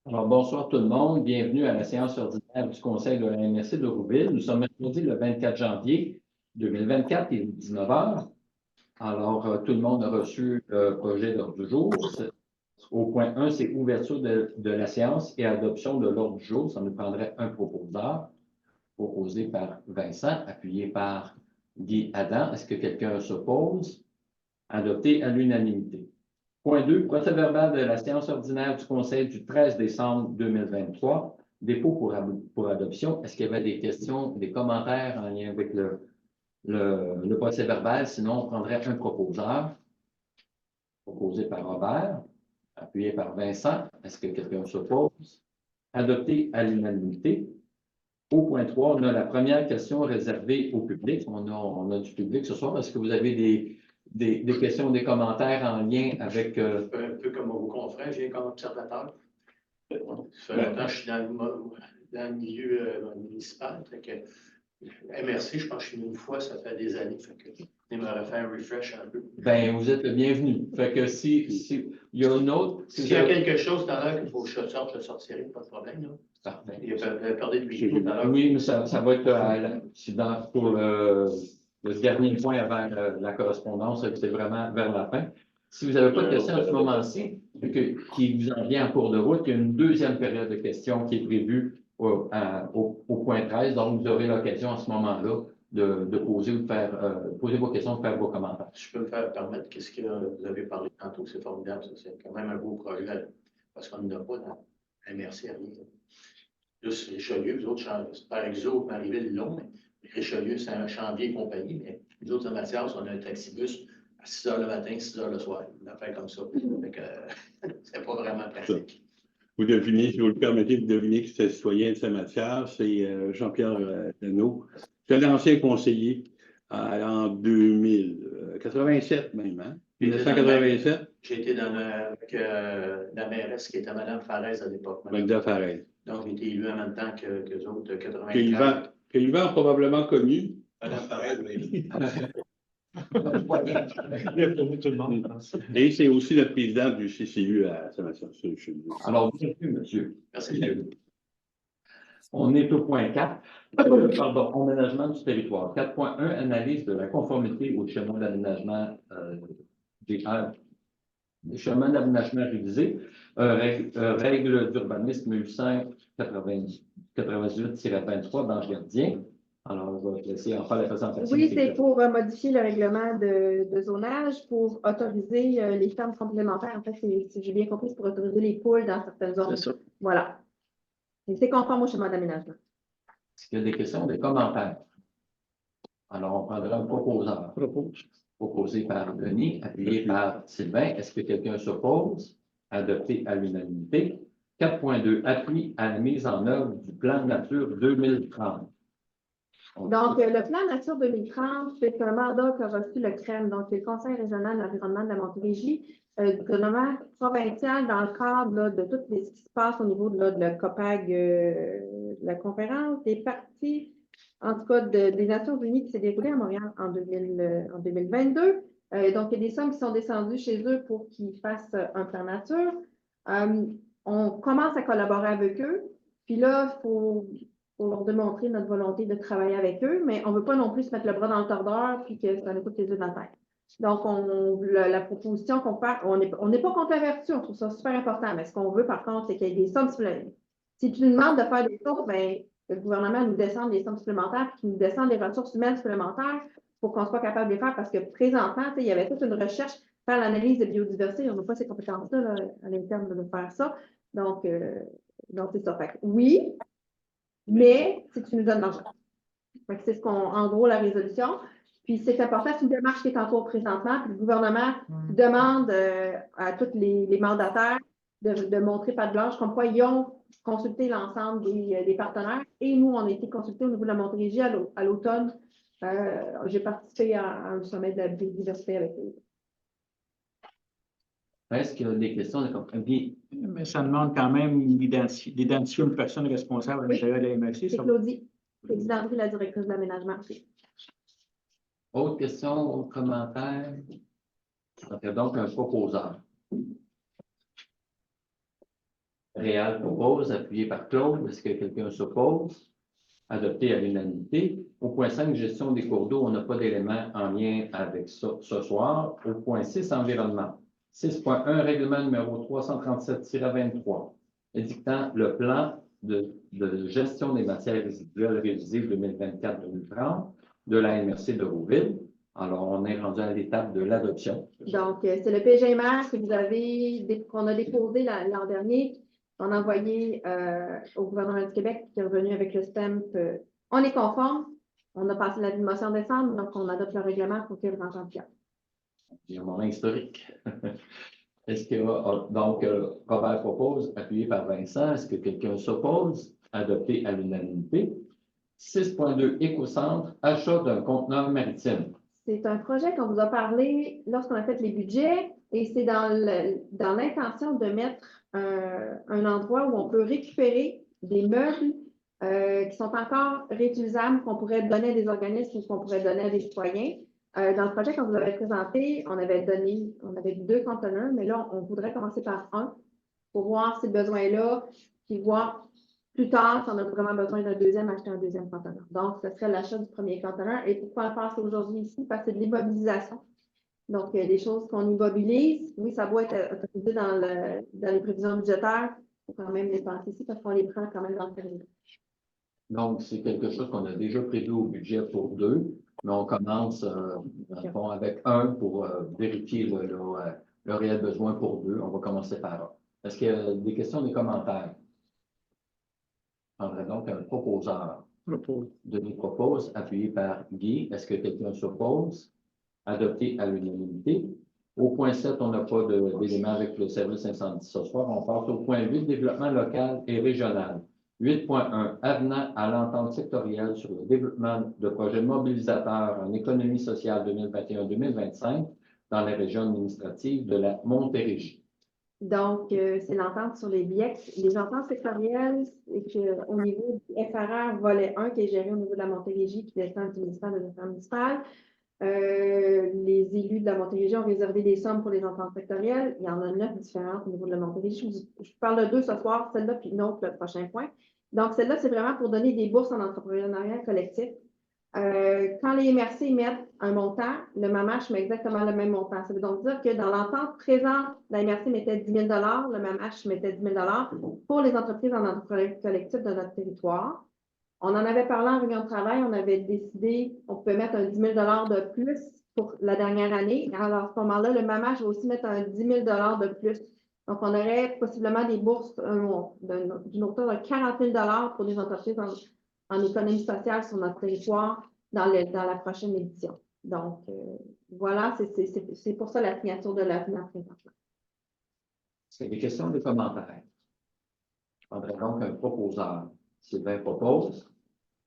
Alors, bonsoir tout le monde. Bienvenue à la séance ordinaire du Conseil de la MRC de Rouville. Nous sommes mercredi le 24 janvier 2024, il est 19 h. Alors, tout le monde a reçu le projet d'ordre du jour. Au point 1, c'est ouverture de la séance et adoption de l'ordre du jour. Ça nous prendrait un proposeur, proposé par Vincent, appuyé par Guy Adam. Est-ce que quelqu'un s'oppose? Adopté à l'unanimité. Point 2, procès-verbal de la séance ordinaire du Conseil du 13 décembre 2023. Dépôt pour adoption. Est-ce qu'il y avait des questions, des commentaires en lien avec le procès-verbal? Sinon, on prendrait un proposeur, proposé par Robert, appuyé par Vincent. Est-ce que quelqu'un s'oppose? Adopté à l'unanimité. Au point 3, on a la première question réservée au public. On a du public ce soir. Est-ce que vous avez des questions, des commentaires en lien avec... Un peu comme vos confrères, j'ai comme observateur. Ça fait longtemps que je suis dans le milieu municipal. Fait que, MRC, je pense que je suis venu une fois, ça fait des années. Fait que, je me refait un refresh un peu. Ben, vous êtes le bienvenu. Fait que si il y a une autre... S'il y a quelque chose dans l'heure qu'il faut que je sorte, je sortirai, pas de problème. Là. Parfait. Il y a perdu de lui tout à l'heure. Oui, mais ça va être pour le dernier point avant la correspondance, c'est vraiment vers la fin. Si vous n'avez pas de questions à ce moment-ci, qui vous en vient en cours de route, il y a une deuxième période de questions qui est prévue au point 13. Donc, vous aurez l'occasion à ce moment-là de poser ou de poser vos questions, de faire vos commentaires. Si je peux me faire permettre, qu'est-ce que vous avez parlé tantôt, c'est formidable, ça, c'est quand même un beau projet, parce qu'on n'a pas dans MRC à rien. Juste Richelieu, les autres, par exemple, Marieville, long, mais Richelieu, c'est un chantier et compagnie, mais les autres en Mathias, on a un taxibus à 6 h le matin, 6 h le soir, une affaire comme ça. Fait que c'est pas vraiment pratique. Vous devinez, si vous le permettez, vous devinez que c'est citoyen de Saint-Mathias, c'est Jean-Pierre Deneau. C'est l'ancien conseiller en 2087 même, hein? 1987. J'ai été avec la mairesse qui était Mme Farès à l'époque. Magda Farès. Donc, j'ai été élu en même temps que les autres, 84. Que Yvan a probablement connu. Mme Farès, oui. Et c'est aussi le président du CCU à Saint-Mathias. Alors, bienvenue, monsieur. Merci. On est au point 4, pardon, aménagement du territoire. 4.1, analyse de la conformité au schéma d'aménagement des chemins d'aménagement révisés, règle d'urbanisme 898-23 d'Ange Gardien. Alors, je vais laisser en faire la présentation. Oui, c'est pour modifier le règlement de zonage pour autoriser les fermes complémentaires. En fait, si j'ai bien compris, c'est pour autoriser les poules dans certaines zones. C'est ça. Voilà. Et c'est conforme au schéma d'aménagement. Est-ce qu'il y a des questions, des commentaires? Alors, on prendra un proposeur. Proposé par Denis, appuyé par Sylvain. Est-ce que quelqu'un s'oppose? Adopté à l'unanimité. 4.2, appui à la mise en œuvre du plan nature 2030. Donc, le plan Nature 2030, c'est un mandat qu'a reçu le CREM, donc le Conseil régional de l'environnement de la Montérégie, gouvernement provincial dans le cadre là, de tout ce qui se passe au niveau de la COPAG, de la conférence des partis, en tout cas des Nations unies qui s'est déroulée à Montréal en 2022. Donc, il y a des sommes qui sont descendues chez eux pour qu'ils fassent un plan nature. On commence à collaborer avec eux. Puis là, il faut leur démontrer notre volonté de travailler avec eux, mais on ne veut pas non plus se mettre le bras dans le tordeur puis que ça nous coûte les œufs dans la tête. Donc, la proposition qu'on fait, on n'est pas contre la vertu, on trouve ça super important, mais ce qu'on veut, par contre, c'est qu'il y ait des sommes supplémentaires. Si tu nous demandes de faire des choses, bien, le gouvernement nous descend des sommes supplémentaires puis qu'il nous descend des ressources humaines supplémentaires pour qu'on soit capable de les faire, parce que présentement, il y avait toute une recherche, faire l'analyse de biodiversité, on n'a pas ces compétences-là là, à l'interne de faire ça. Donc c'est ça. Fait que, oui, mais si tu nous donnes l'argent. C'est ce en gros, la résolution. Puis c'est important, c'est une démarche qui est en cours présentement. Puis le gouvernement demande à tous les mandataires de montrer patte blanche comme quoi ils ont consulté l'ensemble des partenaires. Et nous, on a été consultés au niveau de la Montérégie à l'automne. J'ai participé à un sommet de la biodiversité avec eux. Est-ce qu'il y a des questions? Mais ça demande quand même d'identifier une personne responsable à l'intérieur de la MRC. C'est Claudie. Claudie Landry, la directrice de l'aménagement. Autre question, autre commentaire? Donc, un proposeur. Réal propose, appuyé par Claude. Est-ce que quelqu'un s'oppose? Adopté à l'unanimité. Au point 5, gestion des cours d'eau, on n'a pas d'éléments en lien avec ça ce soir. Au point 6, environnement. 6.1, règlement numéro 337-23, édictant le plan de gestion des matières résiduelles révisé 2024-2030 de la MRC de Rouville. Alors, on est rendu à l'étape de l'adoption. Donc, c'est le PGMR que qu'on a déposé l'an dernier. On a envoyé au gouvernement du Québec qui est revenu avec le STEM. On est conforme. On a passé la motion en décembre, donc on adopte le règlement pour qu'il rentre en vigueur. Il y a un moment historique. Est-ce que, donc, Robert propose, appuyé par Vincent. Est-ce que quelqu'un s'oppose? Adopté à l'unanimité. 6.2, Écocentre, achat d'un conteneur maritime. C'est un projet qu'on vous a parlé lorsqu'on a fait les budgets et c'est dans l'intention de mettre un endroit où on peut récupérer des meubles qui sont encore réutilisables, qu'on pourrait donner à des organismes ou qu'on pourrait donner à des citoyens. Dans le projet qu'on vous avait présenté, on avait 2 conteneurs, mais là, on voudrait commencer par un pour voir si le besoin est là, puis voir plus tard, si on a vraiment besoin d'un deuxième, acheter un deuxième conteneur. Donc, ce serait l'achat du premier conteneur. Et pourquoi le faire aujourd'hui ici? Parce que c'est de l'immobilisation. Donc, il y a des choses qu'on immobilise. Oui, ça doit être autorisé dans les prévisions budgétaires. Il faut quand même les penser ici parce qu'on les prend quand même dans le périmètre. Donc, c'est quelque chose qu'on a déjà prévu au budget pour 2, mais on commence dans le fond, avec 1 pour vérifier le réel besoin pour 2. On va commencer par 1. Est-ce qu'il y a des questions, des commentaires? Je prendrai donc un proposeur. Denis propose, appuyé par Guy. Est-ce que quelqu'un s'oppose? Adopté à l'unanimité. Au point 7, on n'a pas d'éléments avec le service incendie ce soir. On passe au point 8, développement local et régional. 8.1, avenant à l'entente sectorielle sur le développement de projets mobilisateurs en économie sociale 2021-2025 dans les régions administratives de la Montérégie. Donc, c'est l'entente sur les BIEC. Les ententes sectorielles, c'est qu'au niveau du FRR, volet 1, qui est géré au niveau de la Montérégie, qui descend du ministère de l'Affaires municipales, les élus de la Montérégie ont réservé des sommes pour les ententes sectorielles. Il y en a 9 différentes au niveau de la Montérégie. Je parle de 2 ce soir, celle-là, puis une autre, le prochain point. Donc, celle-là, c'est vraiment pour donner des bourses en entrepreneuriat collectif. Quand les MRC mettent un montant, le MAMACH met exactement le même montant. Ça veut donc dire que dans l'entente présente, la MRC mettait 10 000 le MAMACH mettait 10 000 pour les entreprises en entrepreneuriat collectif de notre territoire. On en avait parlé en réunion de travail, on avait décidé qu'on pouvait mettre un 10 000 de plus pour la dernière année. Alors, à ce moment-là, le MAMACH va aussi mettre un 10 000 de plus. Donc, on aurait possiblement des bourses d'une hauteur de 40 000 pour des entreprises en économie sociale sur notre territoire dans la prochaine édition. Donc, voilà, c'est pour ça la signature de l'avenant présentement. C'est des questions, des commentaires. Je prendrai donc un proposeur. Sylvain propose,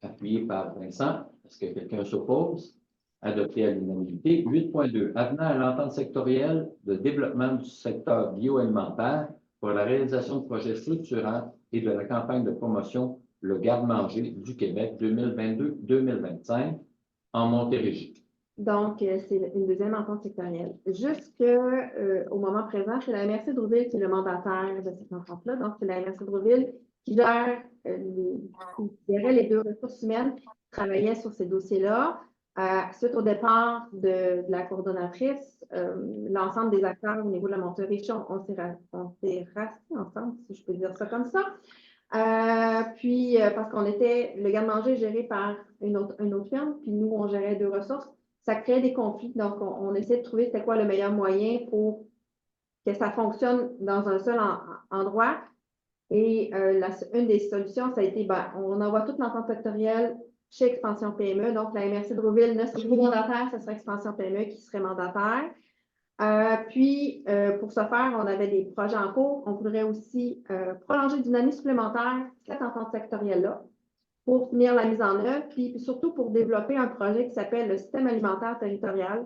appuyé par Vincent. Est-ce que quelqu'un s'oppose? Adopté à l'unanimité. 8.2, avenant à l'entente sectorielle de développement du secteur bioalimentaire pour la réalisation de projets structurants et de la campagne de promotion Le Garde-manger du Québec 2022-2025 en Montérégie. Donc, c'est une deuxième entente sectorielle. Jusqu'au moment présent, c'est la MRC de Rouville qui est le mandataire de cette entente-là. Donc, c'est la MRC de Rouville qui gère les 2 ressources humaines qui travaillaient sur ces dossiers-là. Suite au départ de la coordonnatrice, l'ensemble des acteurs au niveau de la Montérégie, on s'est rassis ensemble, si je peux dire ça comme ça. Puis, parce qu'on était le garde-manger géré par une autre firme, puis nous, on gérait 2 ressources, ça créait des conflits. Donc, on essayait de trouver c'était quoi le meilleur moyen pour que ça fonctionne dans un seul endroit. Et une des solutions, ça a été, on envoie toute l'entente sectorielle chez Expansion PME. Donc, la MRC de Rouville ne serait pas mandataire, ce serait Expansion PME qui serait mandataire. Puis, pour ce faire, on avait des projets en cours. On voudrait aussi prolonger d'une année supplémentaire cette entente sectorielle-là pour finir la mise en œuvre, puis surtout pour développer un projet qui s'appelle le système alimentaire territorial,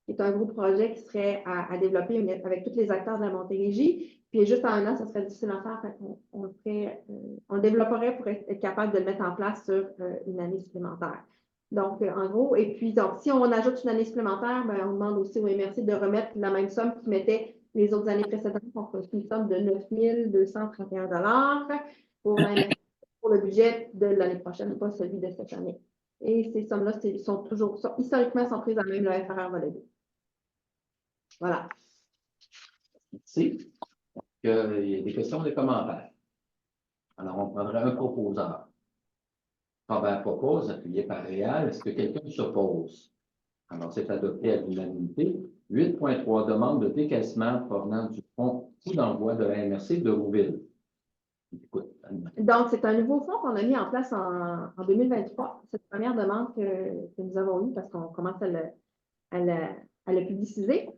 qui est un gros projet qui serait à développer avec tous les acteurs de la Montérégie. Puis juste en 1 an, ça serait difficile à faire. On le développerait pour être capable de le mettre en place sur une année supplémentaire. Donc, en gros, et puis, donc, si on ajoute une année supplémentaire, on demande aussi au MRC de remettre la même somme qu'ils mettaient Les autres années précédentes ont reçu une somme de 9 231 pour pour le budget de l'année prochaine, pas celui de cette année. Et ces sommes-là historiquement sont prises à même le FRR volet 2. Voilà. Merci. Il y a des questions, des commentaires. Alors, on prendrait un proposeur. Robert propose, appuyé par Réal. Est-ce que quelqu'un s'oppose? Alors, c'est adopté à l'unanimité. 8.3, demande de décaissement provenant du fonds coût d'envoi de la MRC de Rouville. Écoute, Anne. Donc, c'est un nouveau fonds qu'on a mis en place en 2023. C'est la première demande que nous avons eue parce qu'on commence à le publiciser.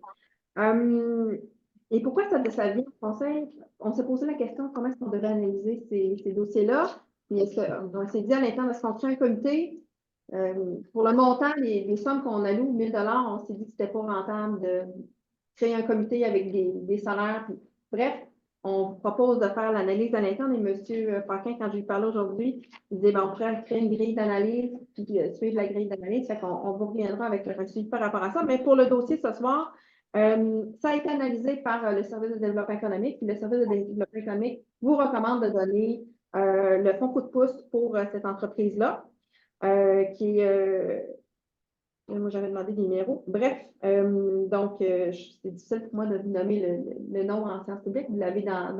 Et pourquoi ça vient au conseil? On s'est posé la question comment est-ce qu'on devait analyser ces dossiers-là. Puis on s'est dit à l'interne, est-ce qu'on crée un comité? Pour le montant, les sommes qu'on alloue, 1 000 $, on s'est dit que c'était pas rentable de créer un comité avec des salaires. Puis, bref, on propose de faire l'analyse à l'interne et M. Paquin, quand je lui parlais aujourd'hui, il disait on pourrait créer une grille d'analyse puis suivre la grille d'analyse. Fait qu'on vous reviendra avec un suivi par rapport à ça. Mais pour le dossier ce soir, ça a été analysé par le service de développement économique. Puis le service de développement économique vous recommande de donner le fonds coup de pouce pour cette entreprise-là, qui est moi, j'avais demandé des numéros. Bref, donc, c'est difficile pour moi de vous nommer le nom en sciences publiques. Vous l'avez dans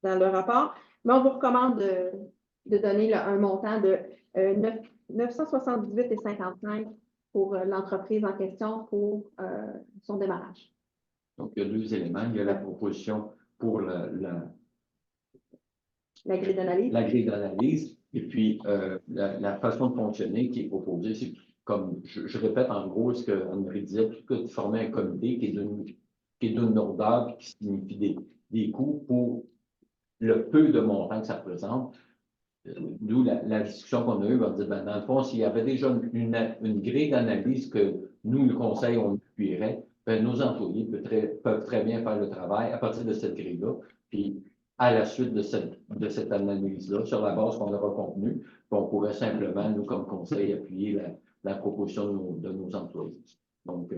le rapport. Mais on vous recommande de donner un montant de 978,55 pour l'entreprise en question pour son démarrage. Donc, il y a deux éléments. Il y a la proposition pour la grille d'analyse. La grille d'analyse. Et puis, la façon de fonctionner qui est proposée, c'est comme, je répète en gros ce qu'Anne-Marie disait, plutôt que de former un comité qui est d'une lourdeur et qui signifie des coûts pour le peu de montants que ça représente. D'où la discussion qu'on a eue, on va dire, ben, dans le fond, s'il y avait déjà une grille d'analyse que nous, le conseil, on appuierait, ben, nos employés peuvent très bien faire le travail à partir de cette grille-là. Puis, à la suite de cette analyse-là, sur la base qu'on aura contenue, on pourrait simplement, nous, comme conseil, appuyer la proposition de nos employés. Donc,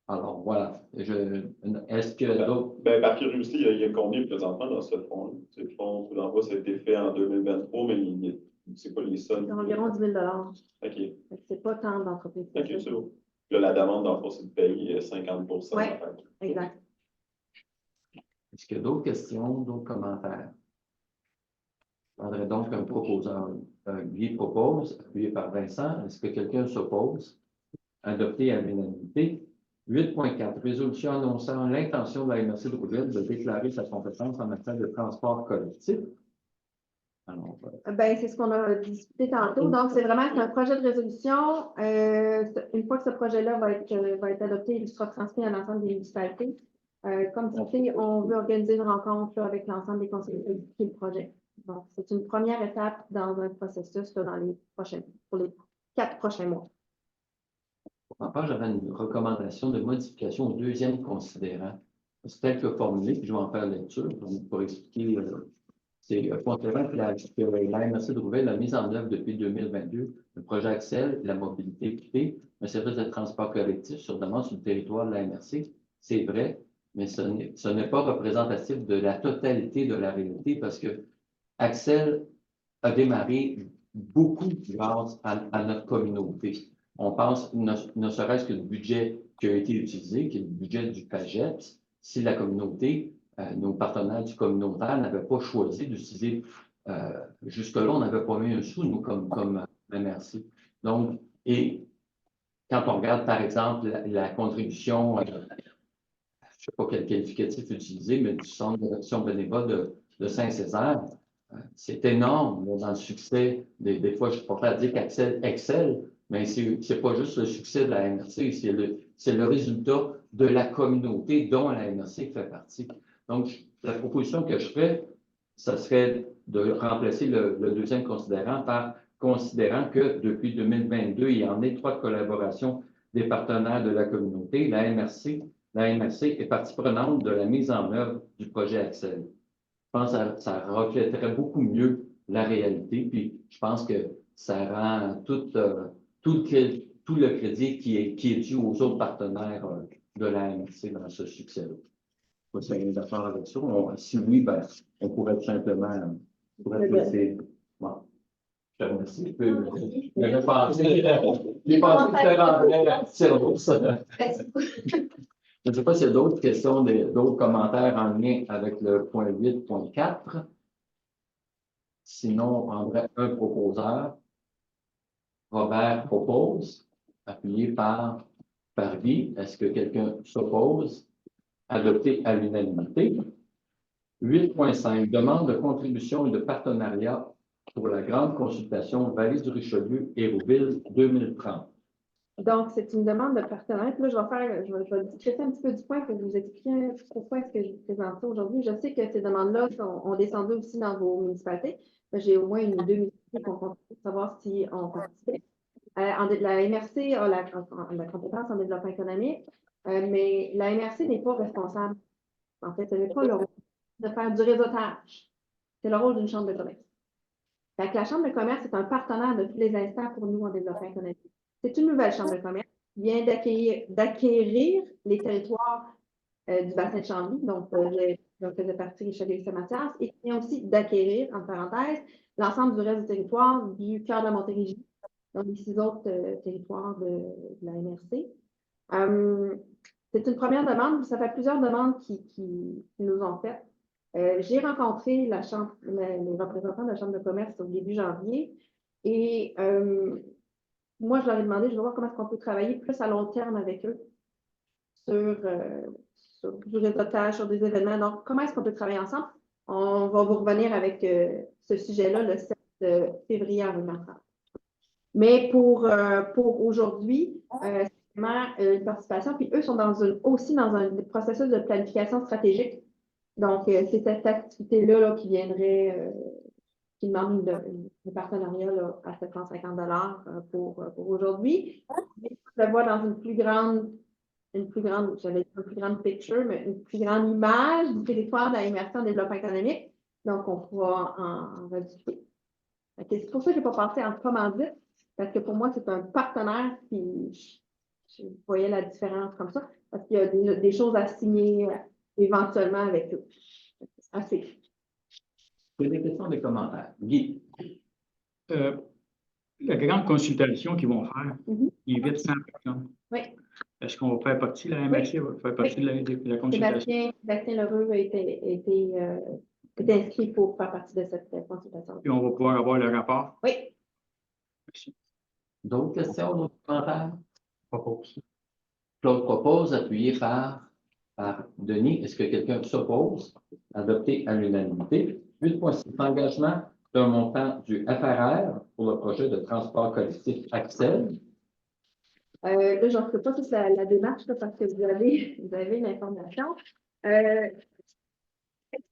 alors voilà. Est-ce que d'autres... Par curiosité, il y a combien présentement dans ce fonds-là? Ce fonds coup d'envoi, ça a été fait en 2023, mais c'est pas les sommes. C'est environ 10 000 OK. C'est pas tant d'entreprises. OK, c'est bon. Là, la demande, dans le fond, c'est de payer 50 Oui, exact. Est-ce qu'il y a d'autres questions, d'autres commentaires? Je prendrais donc un proposeur. Guy propose, appuyé par Vincent. Est-ce que quelqu'un s'oppose? Adopté à l'unanimité. 8.4. Résolution annonçant l'intention de la MRC de Rouville de déclarer sa compétence en matière de transport collectif. Alors, c'est ce qu'on a discuté tantôt. Donc, c'est vraiment un projet de résolution. Une fois que ce projet-là va être adopté, il sera transmis à l'ensemble des municipalités. Comme cité, on veut organiser une rencontre là, avec l'ensemble des conseillers qui le projet. Donc, c'est une première étape dans un processus là, pour les 4 prochains mois. Enfin, j'avais une recommandation de modification au deuxième considérant. C'est tel que formulé, puis je vais en faire lecture pour expliquer. C'est considérant que la MRC de Rouville a mis en œuvre depuis 2022 le projet Axel, la mobilité équipée, un service de transport collectif sur demande sur le territoire de la MRC. C'est vrai, mais ce n'est pas représentatif de la totalité de la réalité parce que Axel a démarré beaucoup grâce à notre communauté. On pense, ne serait-ce que le budget qui a été utilisé, qui est le budget du PAGEPS, si la communauté, nos partenaires du communautaire n'avaient pas choisi d'utiliser, jusque-là, on n'avait pas mis un sou, nous, comme MRC. Donc, et quand on regarde, par exemple, la contribution, je ne sais pas quel qualificatif utiliser, mais du Centre d'action bénévole de Saint-Césaire, c'est énorme dans le succès. Des fois, je ne suis pas prêt à dire qu'Axel excelle, mais ce n'est pas juste le succès de la MRC, c'est le résultat de la communauté dont la MRC fait partie. Donc, la proposition que je fais, ce serait de remplacer le deuxième considérant par considérant que depuis 2022, il y a en étroite collaboration des partenaires de la communauté. La MRC est partie prenante de la mise en œuvre du projet Axel. Je pense que ça reflèterait beaucoup mieux la réalité, puis je pense que ça rend tout le crédit qui est dû aux autres partenaires de la MRC dans ce succès-là. Vous êtes d'accord avec ça? Si oui, ben, on pourrait tout simplement. On pourrait laisser. Bon. Je te remercie. Je peux. Je pensais que c'était rentré sur ça. Je ne sais pas s'il y a d'autres questions, d'autres commentaires en lien avec le point 8.4. Sinon, on prendrait un proposeur. Robert propose, appuyé par Guy. Est-ce que quelqu'un s'oppose? Adopté à l'unanimité. 8.5. Demande de contribution et de partenariat pour la grande consultation Vallée du Richelieu et Hérouville 2030. Donc, c'est une demande de partenariat. Puis là, je vais discréter un petit peu du point pour vous expliquer pourquoi est-ce que je vous présente ça aujourd'hui. Je sais que ces demandes-là ont descendu aussi dans vos municipalités. J'ai au moins une ou deux municipalités qu'on compte pour savoir si on participe. La MRC a la compétence en développement économique, mais la MRC n'est pas responsable. En fait, ce n'est pas le rôle de faire du réseautage. C'est le rôle d'une chambre de commerce. Fait que la chambre de commerce est un partenaire de tous les instants pour nous en développement économique. C'est une nouvelle chambre de commerce qui vient d'acquérir les territoires du bassin de Chambly, donc je faisais partie Richelieu et Saint-Mathias, et qui vient aussi d'acquérir, en parenthèse, l'ensemble du reste du territoire du cœur de la Montérégie, donc les 6 autres territoires de la MRC. C'est une première demande, ça fait plusieurs demandes qui nous ont faites. J'ai rencontré les représentants de la Chambre de commerce au début janvier et moi, je leur ai demandé, je vais voir comment est-ce qu'on peut travailler plus à long terme avec eux sur du réseautage, sur des événements. Donc, comment est-ce qu'on peut travailler ensemble? On va vous revenir avec ce sujet-là le 7 février à 2030. Mais pour aujourd'hui, c'est vraiment une participation. Puis eux sont aussi dans un processus de planification stratégique. Donc, c'est cette activité-là qui viendrait, qui demande un partenariat là, à 750 $ pour aujourd'hui. Je le vois dans une plus grande picture, mais une plus grande image du territoire de la immersion en développement économique. Donc, on pourra en rediscuter. C'est pour ça que je n'ai pas passé en commandite, parce que pour moi, c'est un partenaire qui, je voyais la différence comme ça, parce qu'il y a des choses à signer éventuellement avec eux. Assez. Vous avez des questions, des commentaires? Guy. La grande consultation qu'ils vont faire, ils invitent 100 personnes. Oui. Est-ce qu'on va faire partie de la MRC? Va faire partie de la consultation? Sébastien Lheureux a été inscrit pour faire partie de cette consultation. Et on va pouvoir avoir le rapport? Oui. Merci. D'autres questions, d'autres commentaires? Propose. Claude propose, appuyé par Denis. Est-ce que quelqu'un s'oppose? Adopté à l'unanimité. 8.6. Engagement d'un montant du FRR pour le projet de transport collectif Axel. Là, je ne refais pas toute la démarche là, parce que vous avez l'information.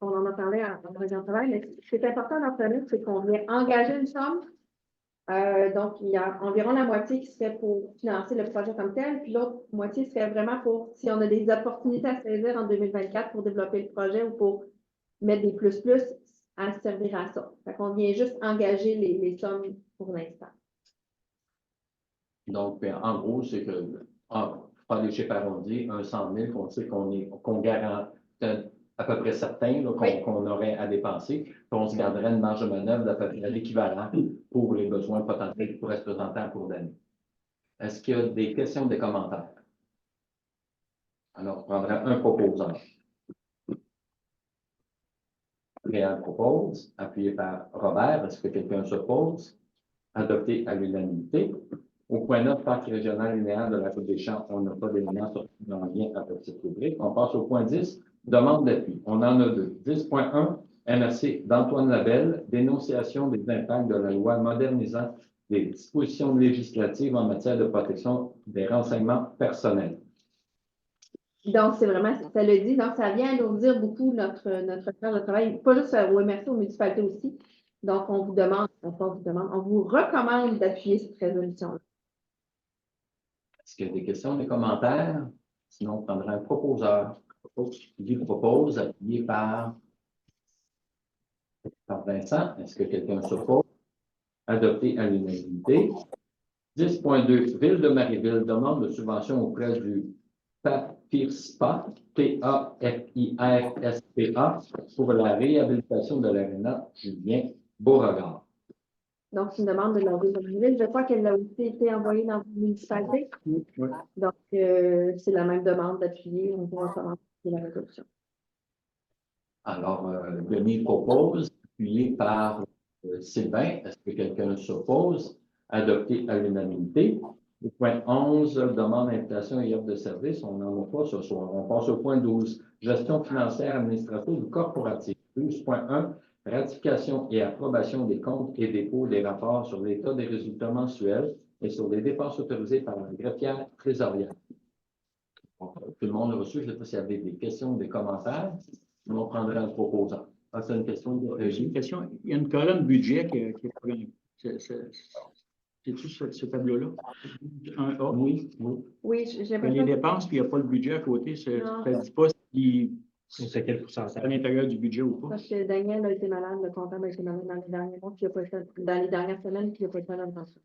On en a parlé en région de travail, mais ce qui est important d'en retenir, c'est qu'on vient engager une somme. Donc, il y a environ la moitié qui serait pour financer le projet comme tel, puis l'autre moitié serait vraiment pour si on a des opportunités à saisir en 2024 pour développer le projet ou pour mettre des plus-plus à servir à ça. Fait qu'on vient juste engager les sommes pour l'instant. Donc, en gros, c'est que, par les chiffres arrondis, un 100 000 qu'on sait qu'on garantit à peu près certain qu'on aurait à dépenser, puis on se garderait une marge de manœuvre d'à peu près l'équivalent pour les besoins potentiels qui pourraient se présenter en cours d'année. Est-ce qu'il y a des questions, des commentaires? Alors, on prendrait un proposeur. Réal propose, appuyé par Robert. Est-ce que quelqu'un s'oppose? Adopté à l'unanimité. Au point 9, parc régional linéaire de la Côte des Champs, on n'a pas d'éléments sortis en lien avec cette rubrique. On passe au point 10, demande d'appui. On en a deux. 10.1, MRC d'Antoine Labelle, dénonciation des impacts de la loi modernisant les dispositions législatives en matière de protection des renseignements personnels. Donc, c'est vraiment, ça le dit, donc ça vient alourdir beaucoup notre charge de travail, pas juste au MRC, aux municipalités aussi. Donc, on vous recommande d'appuyer cette résolution-là. Est-ce qu'il y a des questions, des commentaires? Sinon, on prendra un proposeur. Qui propose, appuyé par Vincent. Est-ce que quelqu'un s'oppose? Adopté à l'unanimité. 10.2. Ville de Marieville demande de subvention auprès du FIRSPA, P-A-F-I-R-S-P-A, pour la réhabilitation de l'aréna Julien Beauregard. Donc, c'est une demande de la ville de Drummondville. Je crois qu'elle a aussi été envoyée dans une municipalité. Oui. Donc, c'est la même demande d'appuyer. On pourra commencer la résolution. Alors, Denis propose, appuyé par Sylvain. Est-ce que quelqu'un s'oppose? Adopté à l'unanimité. Le point 11, demande d'invitation et offre de service. On n'en a pas ce soir. On passe au point 12, gestion financière administrative corporative. 12.1, ratification et approbation des comptes et dépôts des rapports sur l'état des résultats mensuels et sur les dépenses autorisées par la greffière trésorière. Donc, tout le monde a reçu. Je ne sais pas s'il y avait des questions ou des commentaires. On prendrait un proposant. Ah, c'est une question de J'ai une question. Il y a une colonne budget qui est c'est-tu ce tableau-là? Un A. Oui. Oui, j'ai Il y a les l'impression que dépenses, puis il n'y a pas le budget à côté. Ça Non. ne dit pas si C'est quel pourcentage? c'est à l'intérieur du budget ou pas. parce que Daniel a été malade, le comptable a été malade dans les derniers mois, puis il a pas fait, dans les dernières semaines, puis il n'a pas été malade dans ça.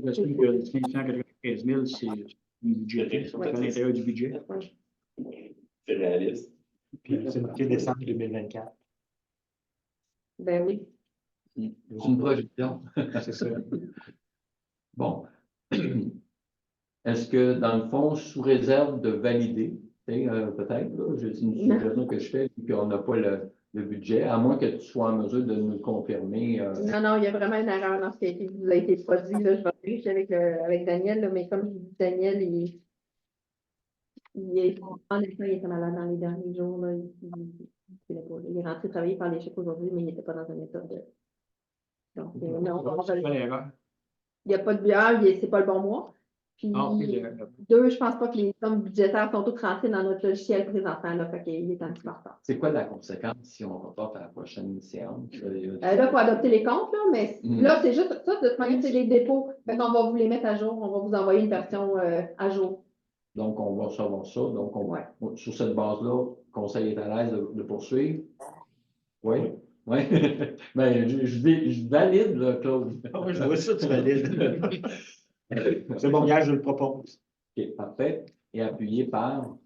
J'assume que 595 000, c'est budgété. C'est à l'intérieur du budget. C'est réaliste. Puis c'est marqué décembre 2024. Ben oui. C'est une projection. C'est ça. Bon. Est-ce que, dans le fond, sous réserve de valider, peut-être, là, c'est une suggestion que je fais, qu'on n'a pas le budget, à moins que tu sois en mesure de nous confirmer. Non, il y a vraiment une erreur dans ce qui vous a été produit. Là. Je vais vérifier avec Daniel, là, mais comme je dis, Daniel, il est en effet, il était malade dans les derniers jours. Là, il est rentré travailler par les chèques aujourd'hui, mais il n'était pas dans un état de. Donc, non, C'est pas l'erreur. il n'y a pas de bière, c'est pas le bon mois. Puis, Ah, ok, deux, je pense pas que les sommes budgétaires sont toutes rentrées dans notre logiciel présentement, là, fait qu'il est un petit peu en retard. C'est quoi la conséquence si on reporte à la prochaine séance? Là, il faut adopter les comptes, là, mais là, c'est juste ça, de toute manière, c'est les dépôts. Fait qu'on va vous les mettre à jour, on va vous envoyer une version à jour. Donc, on va savoir ça. Donc, Ouais. sur cette base-là, le conseil est à l'aise de poursuivre? Oui? Oui. Ben, je valide, là, Claude. Ah oui, je vois ça, tu valides. C'est bon, gars, je le propose. OK, parfait. Et appuyé par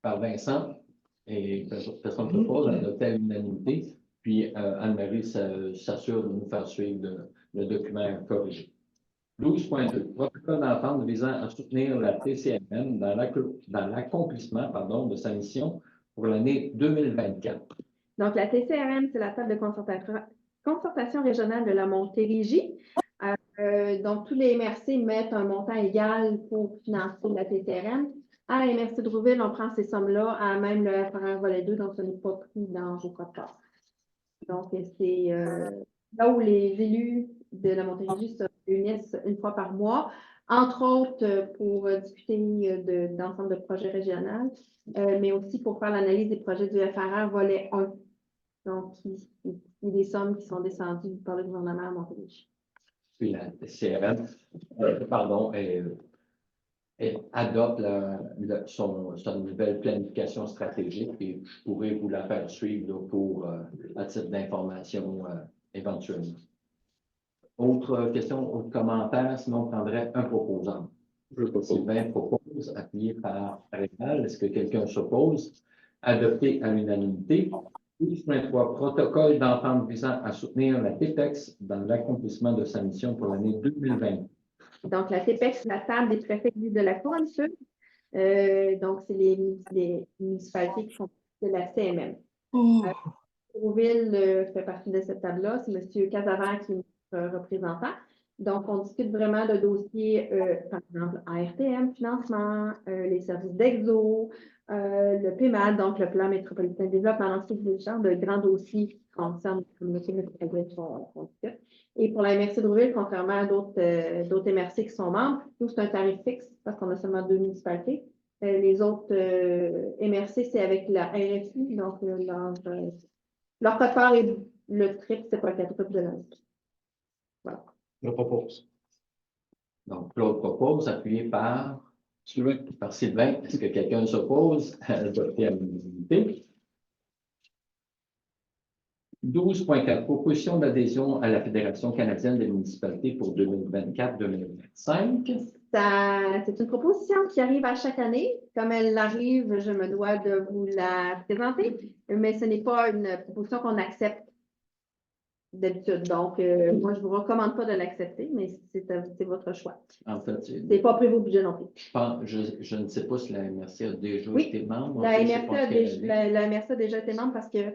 Vincent. Et personne ne propose, adopté à l'unanimité. Puis Anne-Marie s'assure de nous faire suivre le document corrigé. 12.2. Protocole d'entente visant à soutenir la TCMM dans l'accomplissement de sa mission pour l'année 2024. Donc, la TCRM, c'est la table de concertation régionale de la Montérégie. Donc, tous les MRC mettent un montant égal pour financer la TCRM. À la MRC de Rouville, on prend ces sommes-là à même le FRR volet 2, donc ce n'est pas pris dans vos codes part. Donc, c'est là où les élus de la Montérégie se réunissent une fois par mois, entre autres pour discuter d'ensemble de projets régionaux, mais aussi pour faire l'analyse des projets du FRR volet 1. Donc, il y a des sommes qui sont descendues par le gouvernement à Montérégie. Puis la TCRM, elle adopte sa nouvelle planification stratégique et je pourrais vous la faire suivre là, à titre d'information éventuellement. Autre question, autre commentaire, sinon on prendrait un proposant. Sylvain propose, appuyé par Réal. Est-ce que quelqu'un s'oppose? Adopté à l'unanimité. 12.3, protocole d'entente visant à soutenir la TPEX dans l'accomplissement de sa mission pour l'année 2020. Donc, la TPEX, c'est la table des préfets de la Couronne Sud. Donc, c'est les municipalités qui font de la CMM. Rouville fait partie de cette table-là. C'est M. Casavant qui est notre représentant. Donc, on discute vraiment de dossiers, par exemple, ARTM, financement, les services d'exo, le PMAD, donc le plan métropolitain de développement, l'ensemble des genres de grands dossiers qui concernent la communauté métropolitaine qu'on discute. Et pour la MRC de Rouville, contrairement à d'autres MRC qui sont membres, nous, c'est un tarif fixe parce qu'on a seulement 2 municipalités. Les autres MRC, c'est avec la RSI, donc leur code-part est le triple, c'est pas le quadruple de l'ASI. Voilà. Je le propose. Donc, Claude propose, appuyé par Sylvain. Est-ce que quelqu'un s'oppose à adopter à l'unanimité? 12.4, proposition d'adhésion à la Fédération canadienne des municipalités pour 2024-2025. C'est une proposition qui arrive à chaque année. Comme elle arrive, je me dois de vous la présenter, mais ce n'est pas une proposition qu'on accepte d'habitude. Donc, moi, je ne vous recommande pas de l'accepter, mais c'est votre choix. En fait, C'est pas prévu au budget non plus. je ne sais pas si la MRC a déjà Oui, été membre. La Je sais MRC pas a quelle déjà, année. la MRC a déjà été membre parce que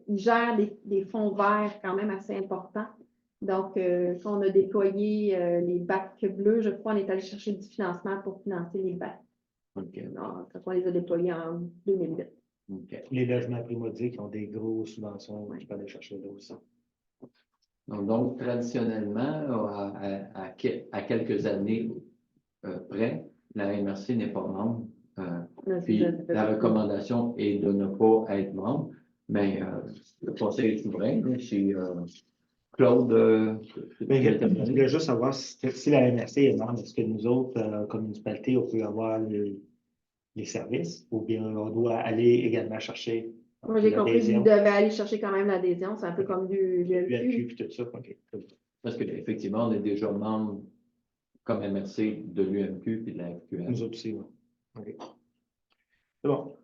ils gèrent des fonds verts quand même assez importants. Donc, quand on a déployé les bacs bleus, je crois, on est allé chercher du financement pour financer les bacs. OK. Donc, on les a déployés en 2008. OK. Les logements primordiaux qui ont des grosses subventions, tu peux aller chercher là aussi. Donc, traditionnellement, à quelques années près, la MRC n'est pas membre. Puis la recommandation est de ne pas être membre, mais le conseil est souverain. C'est Claude. Mais je voulais juste savoir si la MRC est membre, est-ce que nous autres, comme municipalité, on peut avoir les services ou bien on doit aller également chercher Moi, j'ai compris que l'adhésion, vous devez aller chercher quand même l'adhésion. C'est un peu comme du l'ULQ et tout ça. OK. Parce qu'effectivement, on est déjà membre comme MRC de l'UMQ et de la FQM. Nous autres aussi, oui. OK. C'est bon.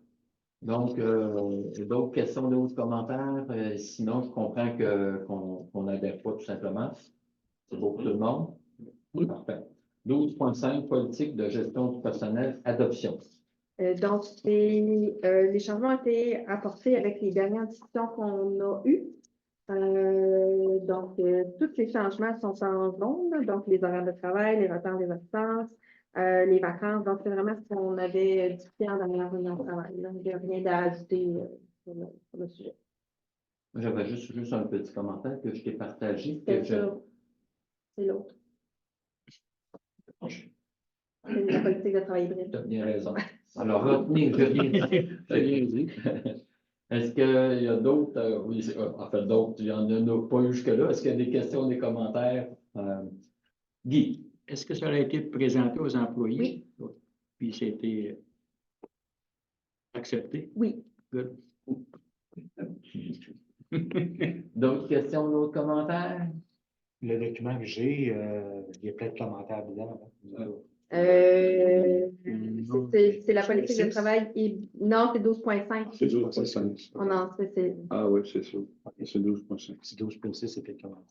Donc, d'autres questions, d'autres commentaires? Sinon, je comprends qu'on n'adhère pas tout simplement. C'est beau pour tout le monde? Oui. Parfait. 12.5, politique de gestion du personnel, adoption. Donc, les changements ont été apportés avec les dernières discussions qu'on a eues. Donc, tous les changements sont en jaune, donc les horaires de travail, les retards des absences, les vacances. Donc, c'est vraiment ce qu'on avait discuté en dernière réunion de travail. Là. Il n'y a rien à ajouter sur le sujet. J'avais juste un petit commentaire que je t'ai partagé. C'est l'autre. C'est la politique de travail hybride. Tu as bien raison. Alors, retenez, je viens dit. Est-ce qu'il y a d'autres? Oui, en fait, d'autres, il n'y en a pas eu jusque-là. Est-ce qu'il y a des questions, des commentaires? Guy? Est-ce que ça a été présenté aux employés? Oui. Puis c'était accepté? Oui. Good. D'autres questions, d'autres commentaires? Le document que j'ai, il y a plein de commentaires dedans. C'est la politique de travail. Non, c'est 12.5. C'est 12.5. Oh non, c'est Ah oui, c'est ça. C'est 12.5. C'est 12.6, c'est plein de commentaires.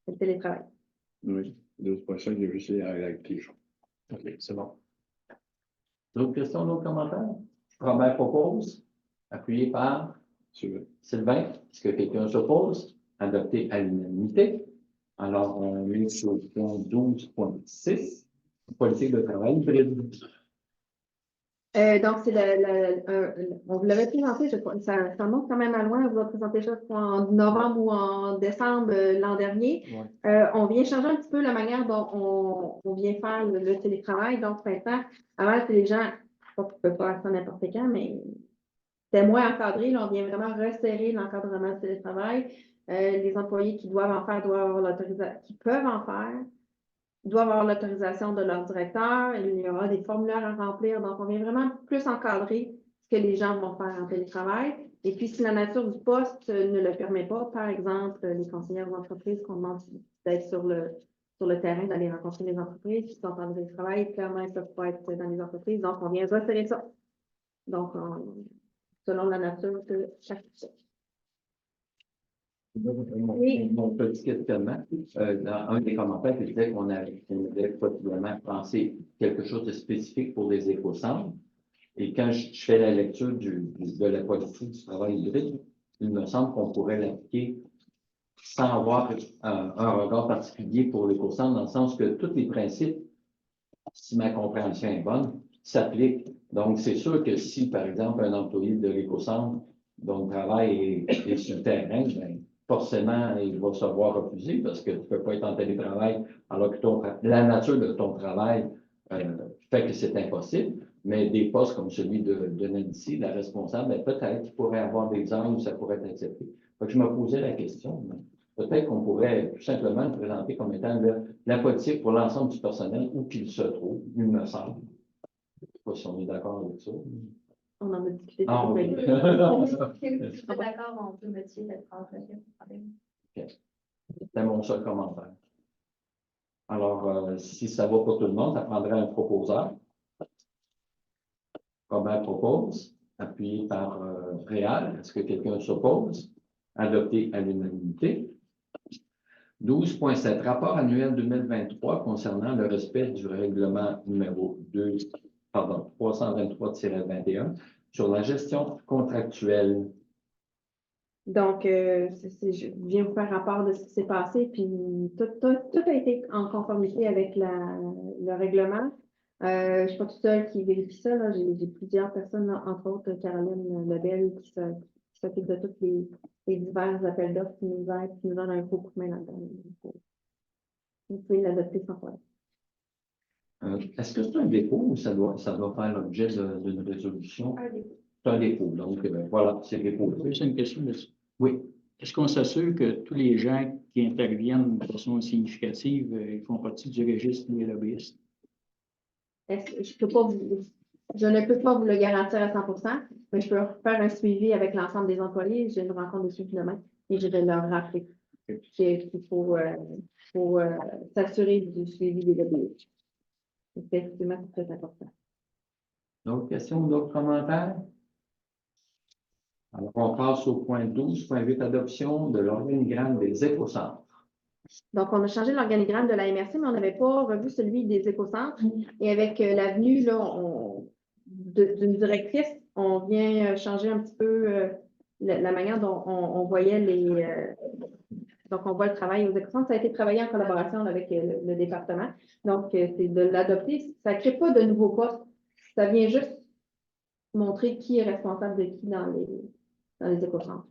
le télétravail. Oui, 12.5, j'ai vu c'est avec les gens. OK, c'est bon. D'autres questions, d'autres commentaires? Robert propose, appuyé par Sylvain. Est-ce que quelqu'un s'oppose? Adopté à l'unanimité. Alors, on est sur le point 12.6, politique de travail hybride. Donc, on vous l'avait présenté, je crois, ça monte quand même à loin. On vous l'a présenté ça en novembre ou en décembre l'an dernier. Ouais. On vient changer un petit peu la manière dont on vient faire le télétravail. Donc, maintenant, avant, les gens, pas qu'ils peuvent faire ça n'importe quand, mais c'était moins encadré. Là, on vient vraiment resserrer l'encadrement du télétravail. Les employés qui doivent en faire doivent avoir l'autorisation, qui peuvent en faire, doivent avoir l'autorisation de leur directeur. Il y aura des formulaires à remplir. Donc, on vient vraiment plus encadrer ce que les gens vont faire en télétravail. Et puis, si la nature du poste ne le permet pas, par exemple, les conseillers d'entreprise qu'on demande d'être sur le terrain, d'aller rencontrer les entreprises qui sont en télétravail, clairement, ils ne peuvent pas être dans les entreprises. Donc, on vient resserrer ça. Donc, selon la nature de chaque poste. Mon petit questionnement, dans un des commentaires, je disais qu'on avait possiblement pensé quelque chose de spécifique pour les éco-centres. Et quand je fais la lecture de la politique du travail hybride, il me semble qu'on pourrait l'appliquer sans avoir un regard particulier pour l'éco-centre, dans le sens que tous les principes, si ma compréhension est bonne, s'appliquent. Donc, c'est sûr que si, par exemple, un employé de l'éco-centre dont le travail est sur le terrain, bien, forcément, il va se voir refuser parce que tu ne peux pas être en télétravail alors que la nature de ton travail fait que c'est impossible. Mais des postes comme celui de Nancy, la responsable, ben, peut-être qu'il pourrait avoir des angles où ça pourrait être accepté. Donc, je me posais la question, peut-être qu'on pourrait tout simplement le présenter comme étant la politique pour l'ensemble du personnel où qu'il se trouve, il me semble. Je ne sais pas si on est d'accord avec ça. On en a discuté. Ah, oui. Si vous êtes d'accord, on peut modifier cette phrase-là. C'était mon seul commentaire. Alors, si ça va pour tout le monde, ça prendrait un proposeur. Robert propose, appuyé par Réal. Est-ce que quelqu'un s'oppose? Adopté à l'unanimité. 12.7, rapport annuel 2023 concernant le respect du règlement numéro 323-21 sur la gestion contractuelle. Donc, je viens vous faire rapport de ce qui s'est passé, puis tout a été en conformité avec le règlement. Je ne suis pas toute seule qui vérifie ça. J'ai plusieurs personnes, là, entre autres Caroline Lebel, qui s'occupe de tous les divers appels d'offres qui nous aident, qui nous donnent un gros coup de main là-dedans. Vous pouvez l'adopter sans problème. Est-ce que c'est un dépôt ou ça doit faire l'objet d'une résolution? Un dépôt. C'est un dépôt. Donc, voilà, c'est dépôt. Oui, c'est une question de ça. Oui. Est-ce qu'on s'assure que tous les gens qui interviennent de façon significative, ils font partie du registre des lobbyistes? Je ne peux pas vous le garantir à 100%, mais je peux faire un suivi avec l'ensemble des employés. J'ai une rencontre de suivi demain et je vais leur rappeler qu'il faut s'assurer du suivi des lobbyistes. Effectivement, c'est très important. D'autres questions, d'autres commentaires? Alors, on passe au point 12.8, adoption de l'organigramme des écocentres. Donc, on a changé l'organigramme de la MRC, mais on n'avait pas revu celui des écocentres. Et avec la venue là, d'une directrice, on vient changer un petit peu la manière dont on voyait donc, on voit le travail aux écocentres. Ça a été travaillé en collaboration avec le département. Donc, c'est de l'adopter. Ça ne crée pas de nouveaux postes. Ça vient juste montrer qui est responsable de qui dans les écocentres.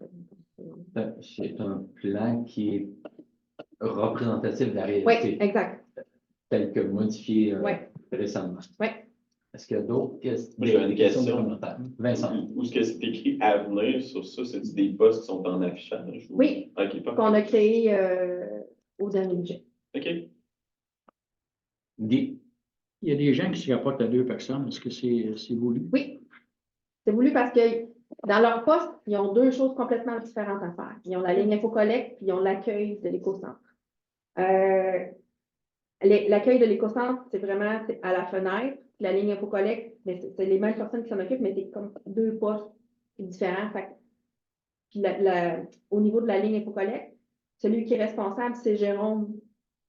C'est un plan qui est représentatif de la Oui, réalité, exact. tel que modifié Oui. récemment. Oui. Est-ce qu'il y a d'autres questions? Moi, j'avais une question. De commentaires? Vincent. Où est-ce que c'est écrit avenir sur ça? C'est des postes qui sont en affichage? Ou... Oui. OK, pas. Qu'on a créé au dernier budget. OK. Guy. Il y a des gens qui se rapportent à 2 personnes. Est-ce que c'est voulu? Oui. C'est voulu parce que dans leur poste, ils ont 2 choses complètement différentes à faire. Ils ont la ligne InfoCollect puis ils ont l'accueil de l'écocentre. L'accueil de l'écocentre, c'est vraiment à la fenêtre. La ligne InfoCollect, c'est les mêmes personnes qui s'en occupent, mais c'est comme 2 postes différents. Puis au niveau de la ligne InfoCollect, celui qui est responsable, c'est Jérôme,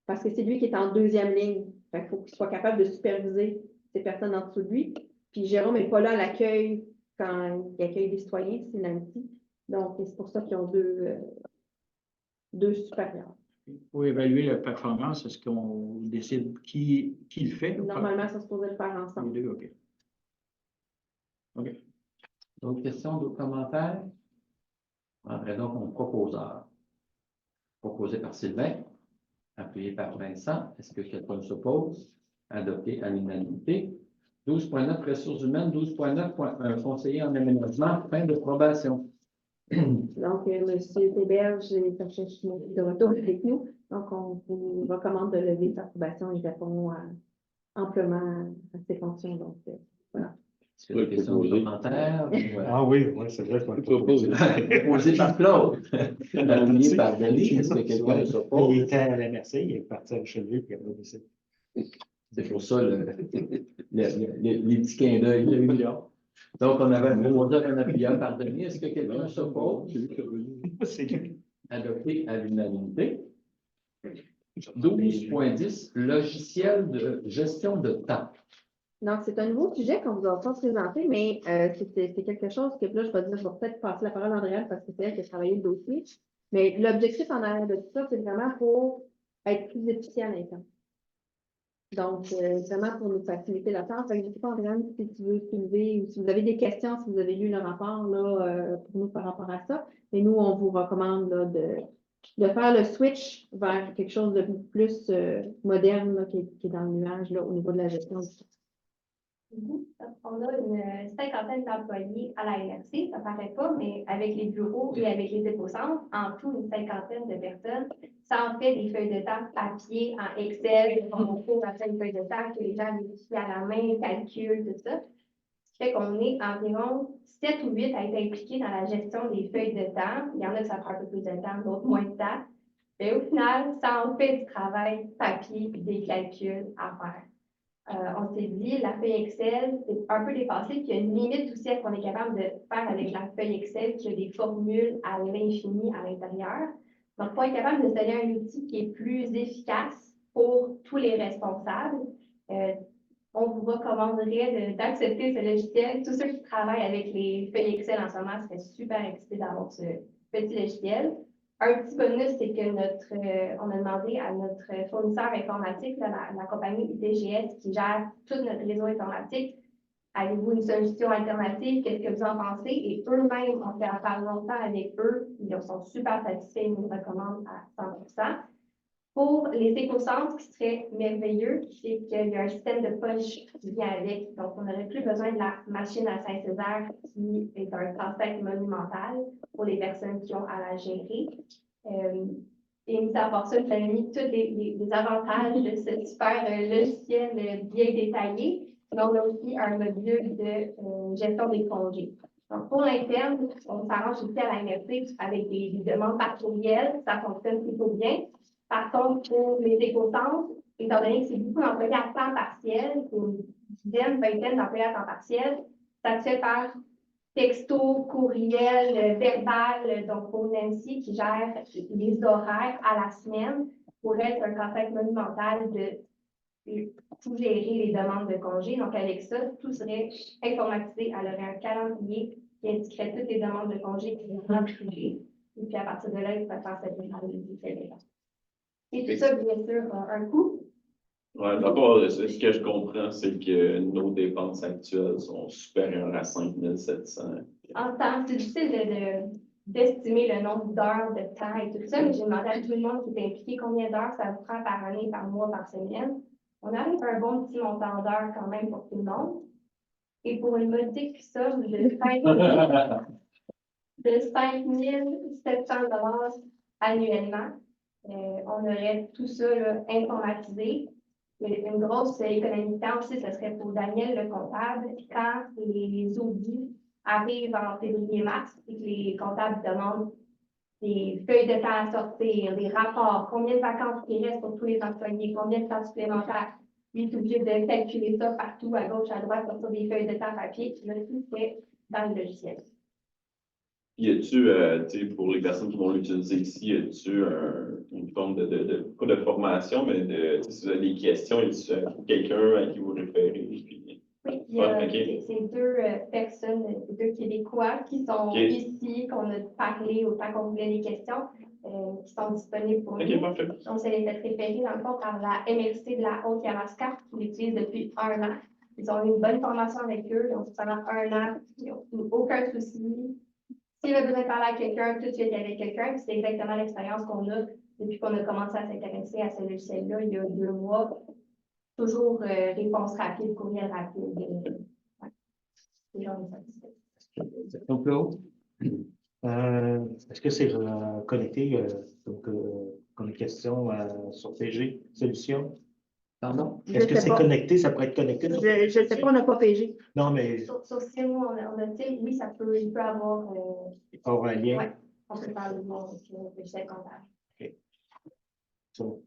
parce que c'est lui qui est en 2e ligne. Il faut qu'il soit capable de superviser ces personnes en dessous de lui. Puis Jérôme n'est pas là à l'accueil quand il accueille des citoyens, c'est Nancy. Donc, c'est pour ça qu'ils ont 2 supérieurs. Pour évaluer la performance, est-ce qu'on décide qui le fait? Normalement, ça se posait le faire ensemble. Les 2, OK. OK. D'autres questions, d'autres commentaires? On prendrait donc mon proposeur. Proposé par Sylvain, appuyé par Vincent. Est-ce que quelqu'un s'oppose? Adopté à l'unanimité. 12.9, ressources humaines. 12.9, conseiller en aménagement. Fin de probation. Donc, M. Théberge est de retour avec nous. Donc, on vous recommande de lever sa probation. Il répond amplement à ses fonctions. Donc, voilà. Est-ce qu'il y a des questions, des commentaires? Ah oui, c'est vrai qu'on le propose. Proposé par Claude. Appuyé par Denis. Est-ce que quelqu'un s'oppose? Il était à la MRC, il est parti à Richelieu, puis il a décidé. C'est pour ça les petits clins d'œil. Donc, on avait un proposeur et un appuyeur par Denis. Est-ce que quelqu'un s'oppose? C'est lui. Adopté à l'unanimité. 12.10, logiciel de gestion de temps. Donc, c'est un nouveau sujet qu'on vous a pas présenté, mais c'est quelque chose que là, je vais peut-être passer la parole à Andréane parce que c'est elle qui a travaillé le dossier. Mais l'objectif en arrière de tout ça, c'est vraiment pour être plus efficient à l'interne. Donc, vraiment pour nous faciliter la tâche. Je ne sais pas, Andréane, si tu veux soulever ou si vous avez des questions, si vous avez lu le rapport là, pour nous par rapport à ça. Mais nous, on vous recommande là, de faire le switch vers quelque chose de plus moderne là, qui est dans le nuage là, au niveau de la gestion du temps. On a une 50aine d'employés à la MRC, ça ne paraît pas, mais avec les bureaux et avec les déposantes, en tout, une 50aine de personnes. Ça en fait des feuilles de temps papier, en Excel, on court après une feuille de temps que les gens vérifient à la main, calculent, tout ça. Ce qui fait qu'on est environ 7 ou 8 à être impliqués dans la gestion des feuilles de temps. Il y en a que ça prend un peu plus de temps, d'autres moins de temps. Mais au final, ça en fait du travail papier et des calculs à faire. On s'est dit, la feuille Excel, c'est un peu dépassé, puis il y a une limite aussi à ce qu'on est capable de faire avec la feuille Excel, qui a des formules à l'infini à l'intérieur. Donc, pour être capable de se donner un outil qui est plus efficace pour tous les responsables, on vous recommanderait d'accepter ce logiciel. Tous ceux qui travaillent avec les feuilles Excel en ce moment seraient super excités d'avoir ce petit logiciel. Un petit bonus, c'est que on a demandé à notre fournisseur informatique, la compagnie ITGS, qui gère tout notre réseau informatique, avez-vous une solution alternative? Qu'est-ce que vous en pensez? Et eux-mêmes, on fait affaire longtemps avec eux. Ils sont super satisfaits, ils nous recommandent à 100%. Pour les éco-centres, ce qui serait merveilleux, c'est qu'il y a un système de poche qui vient avec. Donc, on n'aurait plus besoin de la machine à Saint-Césaire, qui est un casse-tête monumental pour les personnes qui ont à la gérer. Et mis à part ça, vous avez mis tous les avantages de ce super logiciel bien détaillé. Mais on a aussi un module de gestion des congés. Donc, pour l'interne, on s'arrange aussi à la MFC avec des demandes par courriel. Ça fonctionne plutôt bien. Par contre, pour les éco-centres, étant donné que c'est beaucoup d'employés à temps partiel, une dizaine, vingtaine d'employés à temps partiel, ça se fait par texto, courriel, verbal. Donc, pour Nancy qui gère les horaires à la semaine, pour elle, c'est un casse-tête monumental de tout gérer les demandes de congés. Donc, avec ça, tout serait informatisé. Elle aurait un calendrier qui indiquerait toutes les demandes de congés qui sont remplis. Et puis, à partir de là, il faut faire cette démarche. Et tout ça, bien sûr, a un coût. Ouais, d'abord, ce que je comprends, c'est que nos dépenses actuelles sont supérieures à 5 700. En temps, c'est difficile d'estimer le nombre d'heures de temps et tout ça, mais j'ai demandé à tout le monde qui est impliqué combien d'heures ça vous prend par année, par mois, par semaine. On arrive à un bon petit montant d'heures quand même pour tout le monde. Et pour une modique somme de 5 700 $ annuellement, on aurait tout ça là, informatisé. Une grosse économie de temps aussi, ce serait pour Daniel, le comptable, quand les audits arrivent en février-mars et que les comptables demandent des feuilles de temps à sortir, des rapports, combien de vacances il reste pour tous les employés, combien de temps supplémentaires. Lui, il est obligé de calculer ça partout, à gauche, à droite, sur des feuilles de temps papier. Là, tout c'est dans le logiciel. Y a-tu, tu sais, pour les personnes qui vont l'utiliser ici, y a-tu une forme pas de formation, mais si vous avez des questions, y a-tu quelqu'un à qui vous référez? Puis... Oui, il y a ces deux personnes, ces deux Québécois qui sont ici, qu'on a parlé autant qu'on voulait les questions, qui sont disponibles pour nous. Parfait. Donc, ça les fait référer dans le fond par la MRC de la Haute-Yamaska, qui l'utilise depuis 1 an. Ils ont eu une bonne formation avec eux, donc pendant 1 an, ils n'ont aucun souci. S'il a besoin de parler à quelqu'un, tout de suite avec quelqu'un, c'est exactement l'expérience qu'on a depuis qu'on a commencé à s'intéresser à ce logiciel-là il y a 2 mois. Toujours réponse rapide, courriel rapide. C'est genre de Donc, Claude? Est-ce que c'est connecté comme question sur PG Solutions? Pardon? Est-ce que c'est connecté? Ça pourrait être connecté? Je ne sais pas, on n'a pas PG. Non, mais. Sur ce mot, on a dit, oui, il peut avoir. Un lien? Oui, on peut faire le mot avec le logiciel comptable. OK. So.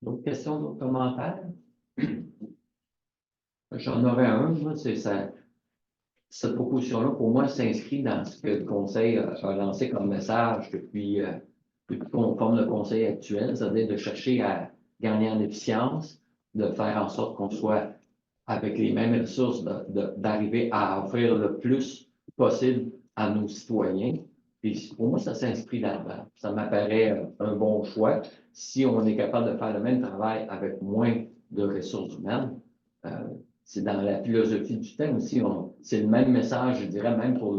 D'autres questions, d'autres commentaires? J'en aurais un, moi, c'est ça. Cette proposition-là, pour moi, s'inscrit dans ce que le Conseil a lancé comme message depuis qu'on forme le Conseil actuel, c'est-à-dire de chercher à gagner en efficience, de faire en sorte qu'on soit avec les mêmes ressources, d'arriver à offrir le plus possible à nos citoyens. Puis pour moi, ça s'inscrit là-dedans. Ça m'apparaît un bon choix. Si on est capable de faire le même travail avec moins de ressources humaines, c'est dans la philosophie du thème aussi. C'est le même message, je dirais, même pour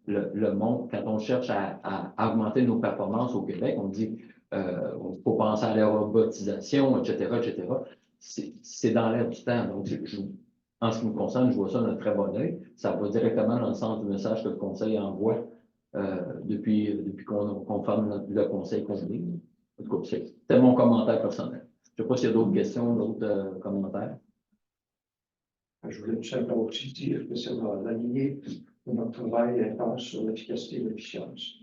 le monde. Quand on cherche à augmenter nos performances au Québec, on dit il faut penser à la robotisation, etc., etc. C'est dans l'air du temps. Donc, en ce qui me concerne, je vois ça d'un très bon œil. Ça va directement dans le sens du message que le Conseil envoie depuis qu'on forme le Conseil conduit. En tout cas, c'était mon commentaire personnel. Je ne sais pas s'il y a d'autres questions, d'autres commentaires. Je voulais tout simplement aussi dire que ça va aligner notre travail intense sur l'efficacité et l'efficience.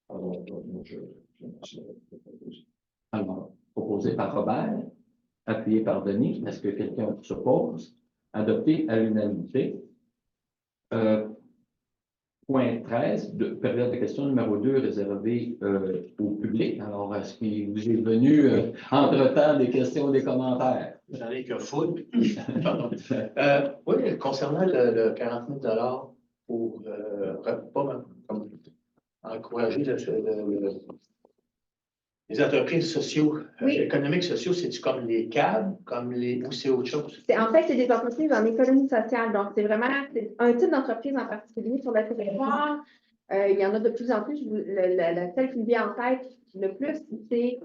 Alors, je proposé par Robert, appuyé par Denis. Est-ce que quelqu'un s'oppose? Adopté à l'unanimité. Point 13, période de questions numéro 2 réservée au public. Alors, est-ce qu'il vous est venu entre-temps des questions ou des commentaires? J'en ai que foule. Pardon. Oui, concernant le 40 000 pour pas comme encourager les entreprises économiques sociaux, c'est-tu comme les CAB, ou c'est autre chose? En fait, c'est des entreprises en économie sociale. Donc, c'est un type d'entreprise en particulier sur le territoire. Il y en a de plus en plus. Celle qui me vient en tête le plus, c'est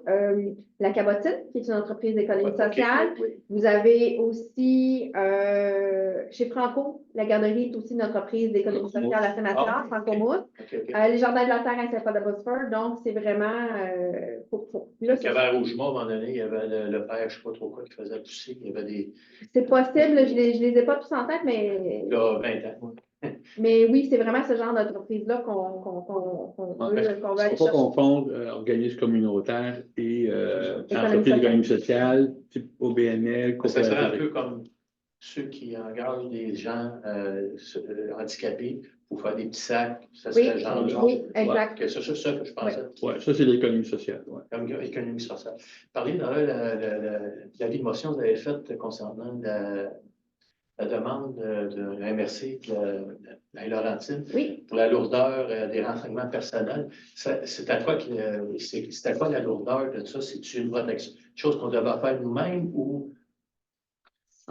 la Cabotine, qui est une entreprise d'économie sociale. Oui. Vous avez aussi chez Franco, la garderie est aussi une entreprise d'économie sociale à Saint-Mathias, Franco-Mousse. Les Jardins de la Terre à Saint-Paul-de-Bosphore. Donc, c'est vraiment. Là, qu'il y avait à Rougemont, à un moment donné, il y avait le père, je ne sais pas trop quoi, qui faisait pousser. Il y avait des. C'est possible, je ne les ai pas tous en tête, mais. Il y a 20 ans. Mais oui, c'est vraiment ce genre d'entreprise-là qu'on veut aller Faut chercher. pas confondre organisme communautaire et entreprise d'économie sociale, type OBNL, Ça serait un coopérative. peu comme ceux qui engagent des gens handicapés pour faire des petits sacs. Ça serait genre. Oui, exact. C'est ça que je pensais. Oui, ça, c'est l'économie sociale. Ouais. Comme économie sociale. Parlez dans l'avis de motion que vous avez faite concernant la demande de la MRC de la Laurentine pour la lourdeur des renseignements personnels. C'est à quoi la lourdeur de ça? C'est une chose qu'on devait faire nous-mêmes ou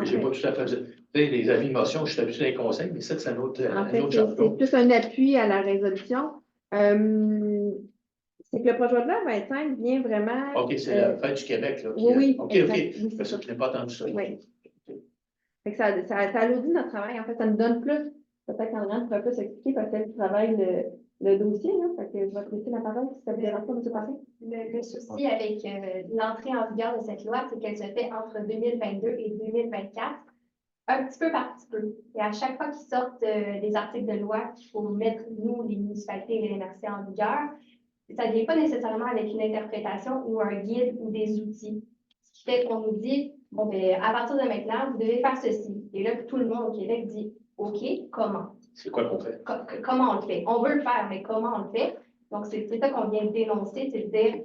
je n'ai pas tout à fait. Les avis de motion, je suis habitué des conseils, mais ça, c'est un autre c'est plus un appui à la résolution. C'est que le projet de loi 25 vient vraiment. OK, c'est la fête du Québec. Là, oui. OK. Oui, c'est ça, je n'ai pas entendu ça. Oui. Ça alourdit notre travail. En fait, ça nous donne plus. Peut-être qu'Andréane pourrait plus expliquer parce qu'elle travaille le dossier. Là, fait que je vais te laisser la parole si ça vous dérange pas, M. Passé. Le souci avec l'entrée en vigueur de cette loi, c'est qu'elle se fait entre 2022 et 2024, un petit peu par petit peu. Et à chaque fois qu'ils sortent des articles de loi qu'il faut mettre, nous, les municipalités et les MRC en vigueur, ça ne vient pas nécessairement avec une interprétation ou un guide ou des outils. Ce qui fait qu'on nous dit, bon, bien, à partir de maintenant, vous devez faire ceci. Et là, tout le monde au Québec dit, OK, comment? C'est quoi qu'on fait? Comment on le fait? On veut le faire, mais comment on le fait? Donc, c'est ça qu'on vient de dénoncer, c'est de dire,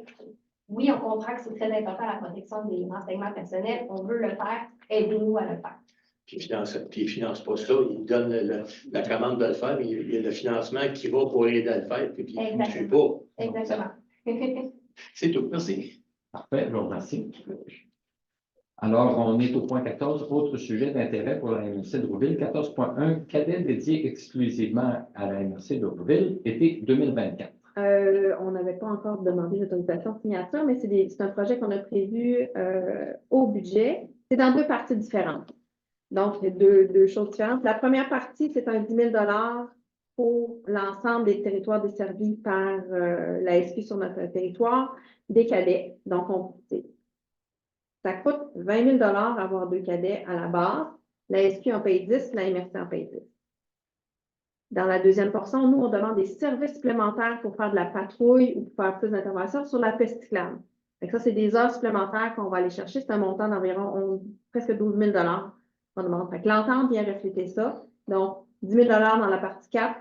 oui, on comprend que c'est très important la protection des renseignements personnels, on veut le faire, aidez-nous à le faire. Puis il ne finance pas ça, il donne la commande de le faire, mais il y a le financement qui va pour aider à le faire, puis il ne suit pas. Exactement. C'est tout, merci. Parfait, je vous remercie. Alors, on est au point 14, autre sujet d'intérêt pour la MRC de Rouville. 14.1, cadet dédié exclusivement à la MRC de Rouville, été 2024. On n'avait pas encore demandé l'autorisation de signature, mais c'est un projet qu'on a prévu au budget. C'est dans deux parties différentes. Donc, deux choses différentes. La première partie, c'est un 10 000 pour l'ensemble des territoires desservis par la SQ sur notre territoire, des cadets. Donc, ça coûte 20 000 avoir deux cadets à la base. La SQ en paye 10, la MRC en paye 10. Dans la deuxième portion, nous, on demande des services supplémentaires pour faire de la patrouille ou pour faire plus d'interventions sur la piste cyclable. Ça, c'est des heures supplémentaires qu'on va aller chercher. C'est un montant d'environ presque 12 000 qu'on demande. L'entente vient refléter ça. Donc, 10 000 dans la partie 4,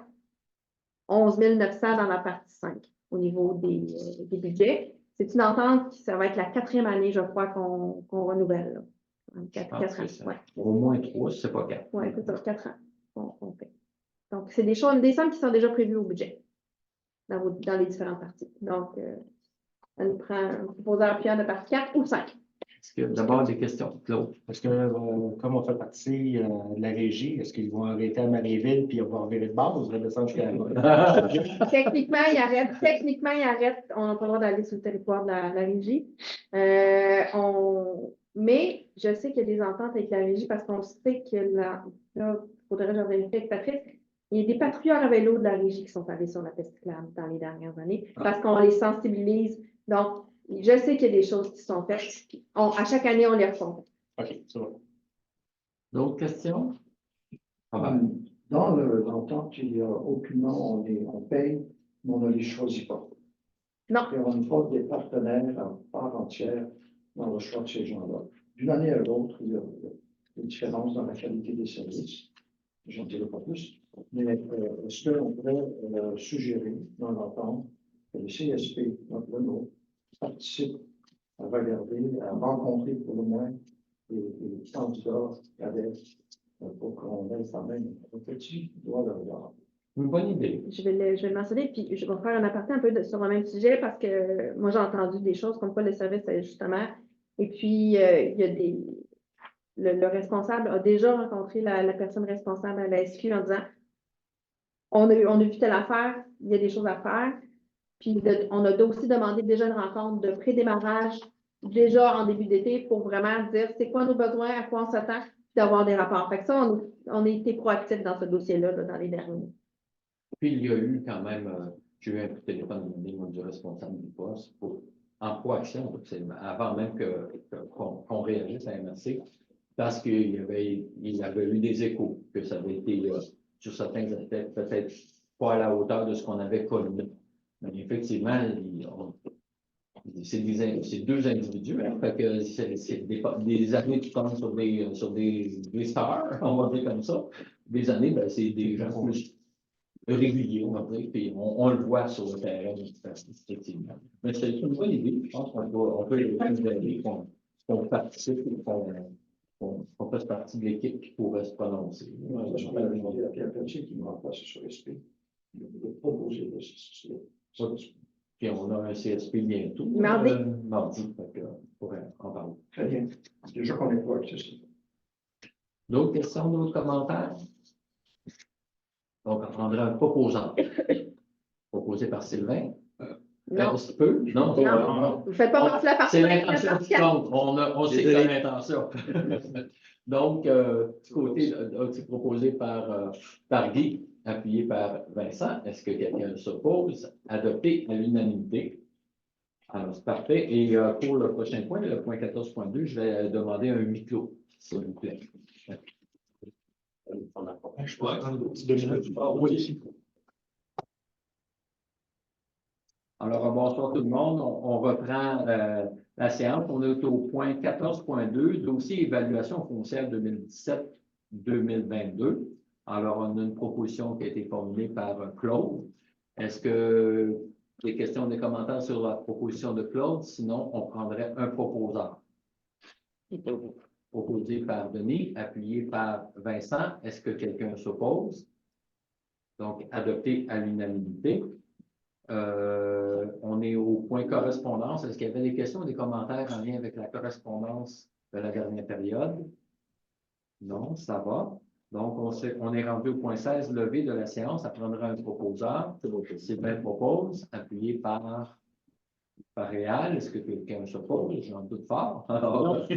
11 900 dans la partie 5 au niveau des budgets. C'est une entente qui, ça va être la 4e année, je crois, qu'on renouvelle. Là. 4 ans. Ouais. Au moins 3, c'est pas 4. Oui, c'est ça, 4 ans qu'on fait. Donc, c'est des sommes qui sont déjà prévues au budget dans les différentes parties. Donc, elle nous prend un proposeur appuyant de partie 4 ou 5. Est-ce qu'il y a d'abord des questions, Claude? Parce que, comme on fait partie de la régie, est-ce qu'ils vont arrêter à Marieville puis avoir viré de base ou redescendre jusqu'à la Techniquement, ils arrêtent. On n'a pas le droit d'aller sur le territoire de la régie. Mais je sais qu'il y a des ententes avec la régie parce qu'on sait que là, il faudrait que je vérifie avec Patrice. Il y a des patrouilleurs à vélo de la régie qui sont allés sur la piste cyclable dans les dernières années parce qu'on les sensibilise. Donc, je sais qu'il y a des choses qui sont faites. À chaque année, on les refond. OK, c'est bon. D'autres questions? Dans l'entente, il n'y a aucunement, on paye, mais on ne les choisit pas. Non. Et on forme des partenaires à part entière dans le choix de ces gens-là. D'une année à l'autre, il y a des différences dans la qualité des services. J'en dirai pas plus. Mais est-ce qu'on pourrait suggérer dans l'entente que le CSP, notre nôtre, participe à regarder, à rencontrer pour le moins les candidats avec pour qu'on ait quand même un petit droit de regard. Une bonne idée. Je vais le mentionner, puis je vais faire un aparté un peu sur le même sujet parce que moi, j'ai entendu des choses comme quoi le service d'ajustement. Et puis, il y a le responsable a déjà rencontré la personne responsable à la SQ en disant on a vu telle affaire, il y a des choses à faire. Puis, on a aussi demandé déjà une rencontre de pré-démarrage déjà en début d'été pour vraiment dire c'est quoi nos besoins, à quoi on s'attend, puis d'avoir des rapports. Fait que ça, on a été proactifs dans ce dossier-là dans les derniers. Puis il y a eu quand même, j'ai eu un coup de téléphone du responsable du poste pour emploi-action, avant même qu'on réagisse à MRC, parce qu'il y avait eu des échos, que ça avait été, sur certains aspects, peut-être pas à la hauteur de ce qu'on avait connu. Mais effectivement, c'est deux individus, hein, fait que c'est des années qui tombent sur des stars, on va dire comme ça. Des années, ben, c'est des gens plus réguliers, on va dire, puis on le voit sur le terrain, effectivement. Mais c'est une bonne idée, je pense qu'on peut les considérer, qu'on participe, qu'on fasse partie de l'équipe qui pourrait se prononcer. On a demandé à Pierre Pelletier qui nous remplace sur SP de proposer ce Puis on a un CSP bientôt, Mardi. Mardi, fait que on pourrait en parler. Très bien. Déjà qu'on est proactif. D'autres questions, d'autres commentaires? Donc, on prendra un proposant. Proposé par Sylvain. Non. Un petit peu? Non, Non. Vous ne faites pas partie de la partie. c'est l'intention qui compte. On sait que c'est l'intention. Donc, du côté proposé par Guy, appuyé par Vincent, est-ce que quelqu'un s'oppose? Adopté à l'unanimité. Alors, c'est parfait. Et pour le prochain point, le point 14.2, je vais demander un huis clos, s'il vous plaît. Je peux prendre un petit 2 minutes. Oui. Alors, bonsoir tout le monde. On reprend la séance. On est au point 14.2, dossier évaluation foncière 2017-2022. Alors, on a une proposition qui a été formulée par Claude. Est-ce que des questions, des commentaires sur la proposition de Claude? Sinon, on prendrait un proposant. Proposé par Denis, appuyé par Vincent. Est-ce que quelqu'un s'oppose? Donc, adopté à l'unanimité. On est au point correspondance. Est-ce qu'il y avait des questions ou des commentaires en lien avec la correspondance de la dernière période? Non, ça va. Donc, on est rendu au point 16, levé de la séance. Ça prendra un proposeur. Sylvain propose, appuyé par Réal. Est-ce que quelqu'un s'oppose? J'en doute fort. Alors,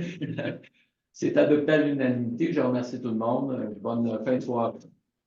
c'est adopté à l'unanimité. Je remercie tout le monde. Bonne fin de soirée.